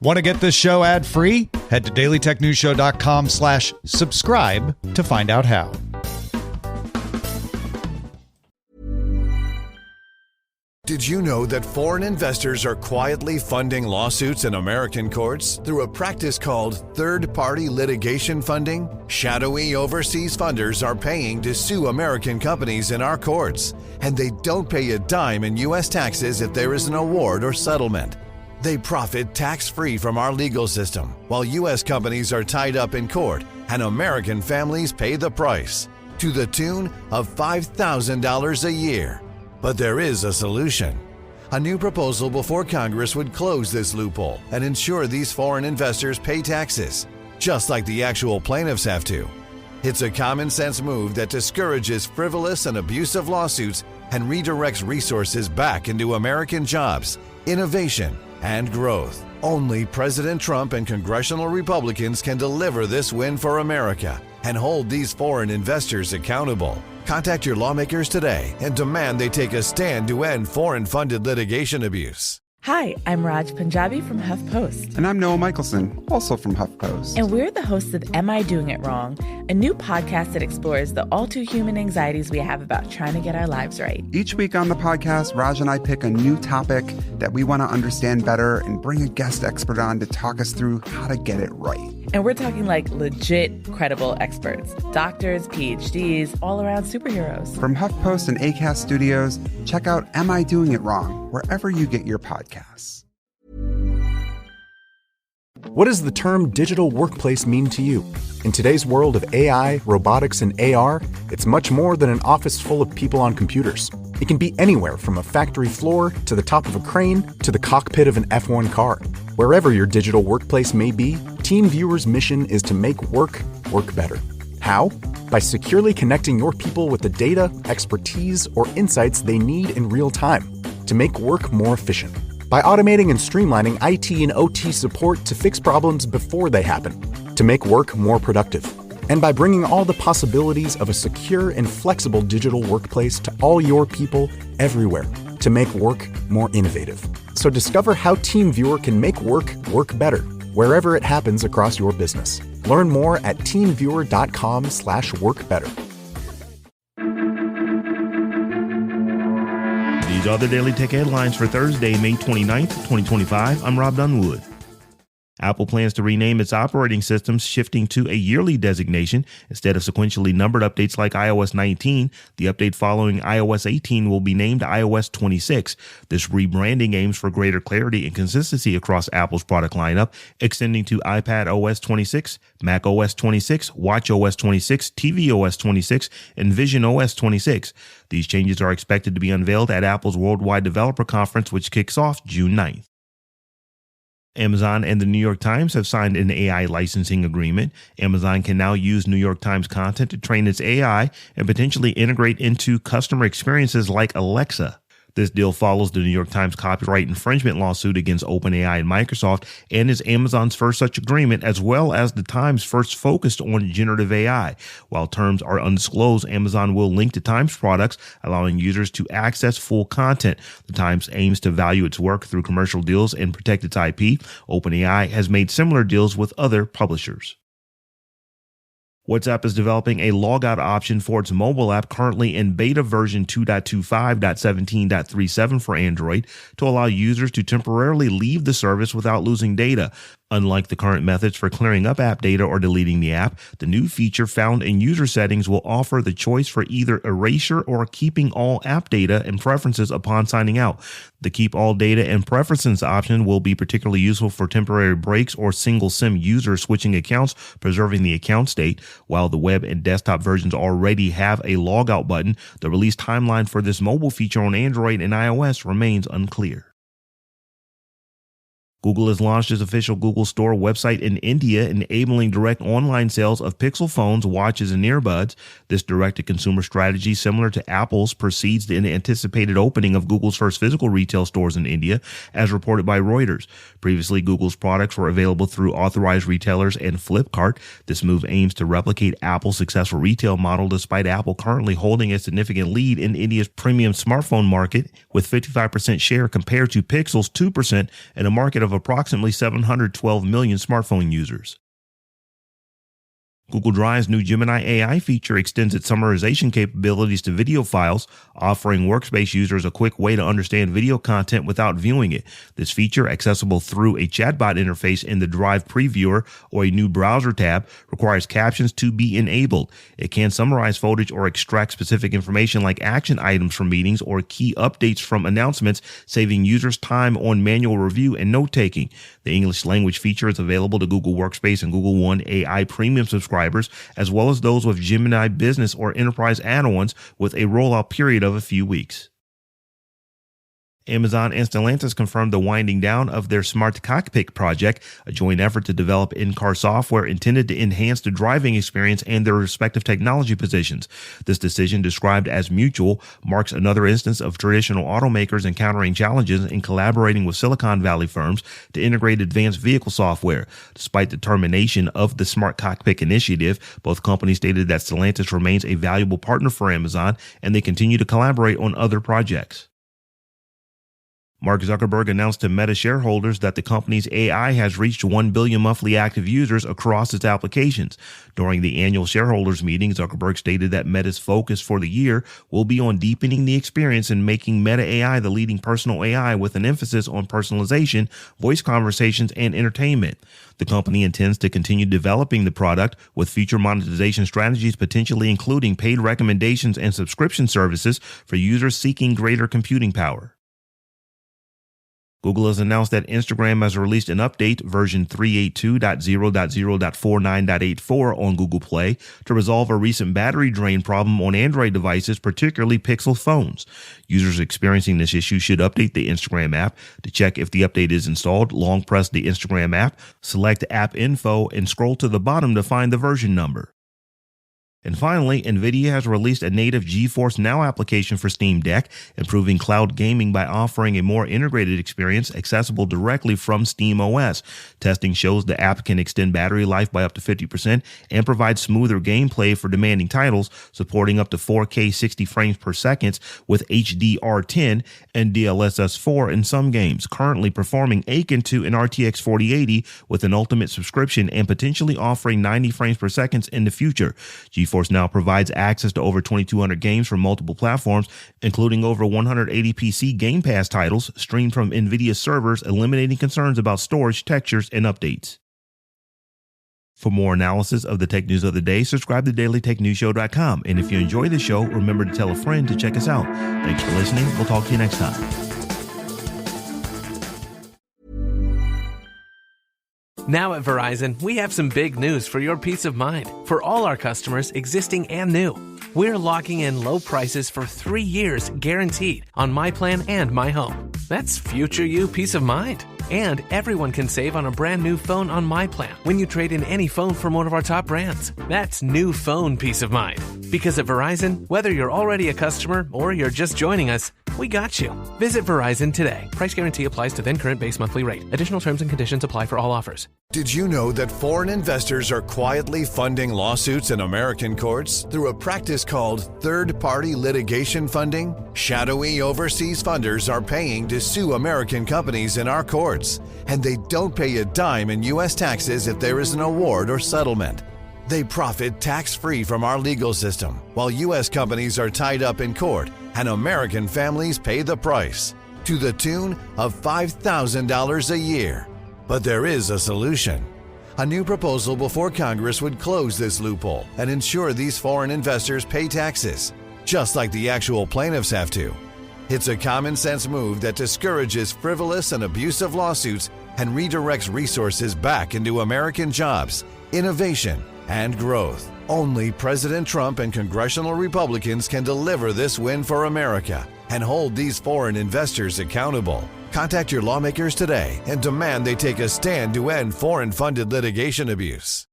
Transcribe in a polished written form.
Want to get this show ad-free? Head to dailytechnewsshow.com/subscribe to find out how. Did you know that foreign investors are quietly funding lawsuits in American courts through a practice called third-party litigation funding? Shadowy overseas funders are paying to sue American companies in our courts, and they don't pay a dime in U.S. taxes if there is an award or settlement. They profit tax-free from our legal system, while U.S. companies are tied up in court, and American families pay the price, to the tune of $5,000 a year. But there is a solution. A new proposal before Congress would close this loophole and ensure these foreign investors pay taxes, just like the actual plaintiffs have to. It's a common-sense move that discourages frivolous and abusive lawsuits and redirects resources back into American jobs, innovation, and growth. Only President Trump and congressional Republicans can deliver this win for America and hold these foreign investors accountable. Contact your lawmakers today and demand they take a stand to end foreign-funded litigation abuse. Hi, I'm Raj Punjabi from HuffPost. And I'm Noah Michelson, also from HuffPost. And we're the hosts of Am I Doing It Wrong?, a new podcast that explores the all-too-human anxieties we have about trying to get our lives right. Each week on the podcast, Raj and I pick a new topic that we want to understand better and bring a guest expert on to talk us through how to get it right. And we're talking like legit, credible experts. Doctors, PhDs, all-around superheroes. From HuffPost and Acast Studios, check out Am I Doing It Wrong? Wherever you get your podcasts. What does the term digital workplace mean to you? In today's world of AI, robotics, and AR, it's much more than an office full of people on computers. It can be anywhere from a factory floor to the top of a crane to the cockpit of an F1 car. Wherever your digital workplace may be, TeamViewer's mission is to make work better. How? By securely connecting your people with the data, expertise, or insights they need in real time to make work more efficient. By automating and streamlining IT and OT support to fix problems before they happen, to make work more productive. And by bringing all the possibilities of a secure and flexible digital workplace to all your people everywhere to make work more innovative. So discover how TeamViewer can make work better, wherever it happens across your business. Learn more at teamviewer.com/workbetter. These are the Daily Tech Headlines for Thursday, May 29th, 2025. I'm Rob Dunwood. Apple plans to rename its operating systems, shifting to a yearly designation instead of sequentially numbered updates like iOS 19. The update following iOS 18 will be named iOS 26. This rebranding aims for greater clarity and consistency across Apple's product lineup, extending to iPad OS 26, Mac OS 26, Watch OS 26, TV OS 26, and Vision OS 26. These changes are expected to be unveiled at Apple's Worldwide Developer Conference, which kicks off June 9th. Amazon and the New York Times have signed an AI licensing agreement. Amazon can now use New York Times content to train its AI and potentially integrate into customer experiences like Alexa. This deal follows the New York Times copyright infringement lawsuit against OpenAI and Microsoft and is Amazon's first such agreement, as well as the Times' first focused on generative AI. While terms are undisclosed, Amazon will link to Times products, allowing users to access full content. The Times aims to value its work through commercial deals and protect its IP. OpenAI has made similar deals with other publishers. WhatsApp is developing a logout option for its mobile app, currently in beta version 2.25.17.37 for Android, to allow users to temporarily leave the service without losing data. Unlike the current methods for clearing up app data or deleting the app, the new feature found in user settings will offer the choice for either erasure or keeping all app data and preferences upon signing out. The keep all data and preferences option will be particularly useful for temporary breaks or single SIM users switching accounts, preserving the account state. While the web and desktop versions already have a logout button, the release timeline for this mobile feature on Android and iOS remains unclear. Google has launched its official Google Store website in India, enabling direct online sales of Pixel phones, watches, and earbuds. This direct-to-consumer strategy, similar to Apple's, precedes the anticipated opening of Google's first physical retail stores in India, as reported by Reuters. Previously, Google's products were available through authorized retailers and Flipkart. This move aims to replicate Apple's successful retail model, despite Apple currently holding a significant lead in India's premium smartphone market, with 55% share compared to Pixel's 2% in a market of of approximately 712 million smartphone users. Google Drive's new Gemini AI feature extends its summarization capabilities to video files, offering workspace users a quick way to understand video content without viewing it. This feature, accessible through a chatbot interface in the Drive previewer or a new browser tab, requires captions to be enabled. It can summarize footage or extract specific information like action items from meetings or key updates from announcements, saving users time on manual review and note-taking. The English language feature is available to Google Workspace and Google One AI Premium subscribers, as well as those with Gemini Business or Enterprise add-ons, with a rollout period of a few weeks. Amazon and Stellantis confirmed the winding down of their Smart Cockpit project, a joint effort to develop in-car software intended to enhance the driving experience and their respective technology positions. This decision, described as mutual, marks another instance of traditional automakers encountering challenges in collaborating with Silicon Valley firms to integrate advanced vehicle software. Despite the termination of the Smart Cockpit initiative, both companies stated that Stellantis remains a valuable partner for Amazon, and they continue to collaborate on other projects. Mark Zuckerberg announced to Meta shareholders that the company's AI has reached 1 billion monthly active users across its applications. During the annual shareholders meeting, Zuckerberg stated that Meta's focus for the year will be on deepening the experience and making Meta AI the leading personal AI, with an emphasis on personalization, voice conversations, and entertainment. The company intends to continue developing the product, with future monetization strategies potentially including paid recommendations and subscription services for users seeking greater computing power. Google has announced that Instagram has released an update, version 382.0.0.49.84 on Google Play, to resolve a recent battery drain problem on Android devices, particularly Pixel phones. Users experiencing this issue should update the Instagram app. To check if the update is installed, long press the Instagram app, select App Info, and scroll to the bottom to find the version number. And finally, NVIDIA has released a native GeForce Now application for Steam Deck, improving cloud gaming by offering a more integrated experience accessible directly from SteamOS. Testing shows the app can extend battery life by up to 50% and provide smoother gameplay for demanding titles, supporting up to 4K 60 frames per second with HDR10 and DLSS4 in some games, currently performing akin to an RTX 4080 with an ultimate subscription and potentially offering 90 frames per second in the future. GeForce Now provides access to over 2,200 games from multiple platforms, including over 180 PC Game Pass titles streamed from NVIDIA servers, eliminating concerns about storage, textures, and updates. For more analysis of the tech news of the day, subscribe to dailytechnewsshow.com. And if you enjoy the show, remember to tell a friend to check us out. Thanks for listening. We'll talk to you next time. Now at Verizon, we have some big news for your peace of mind. For all our customers, existing and new, we're locking in low prices for 3 years guaranteed on My Plan and My Home. That's future you peace of mind. And everyone can save on a brand new phone on My Plan when you trade in any phone from one of our top brands. That's new phone peace of mind. Because at Verizon, whether you're already a customer or you're just joining us, we got you. Visit Verizon today. Price guarantee applies to then current base monthly rate. Additional terms and conditions apply for all offers. Did you know that foreign investors are quietly funding lawsuits in American courts through a practice called third-party litigation funding? Shadowy overseas funders are paying to sue American companies in our courts, and they don't pay a dime in U.S. taxes if there is an award or settlement. They profit tax-free from our legal system, while U.S. companies are tied up in court and American families pay the price, to the tune of $5,000 a year. But there is a solution. A new proposal before Congress would close this loophole and ensure these foreign investors pay taxes, just like the actual plaintiffs have to. It's a common-sense move that discourages frivolous and abusive lawsuits and redirects resources back into American jobs, innovation, and growth. Only President Trump and congressional Republicans can deliver this win for America and hold these foreign investors accountable. Contact your lawmakers today and demand they take a stand to end foreign-funded litigation abuse.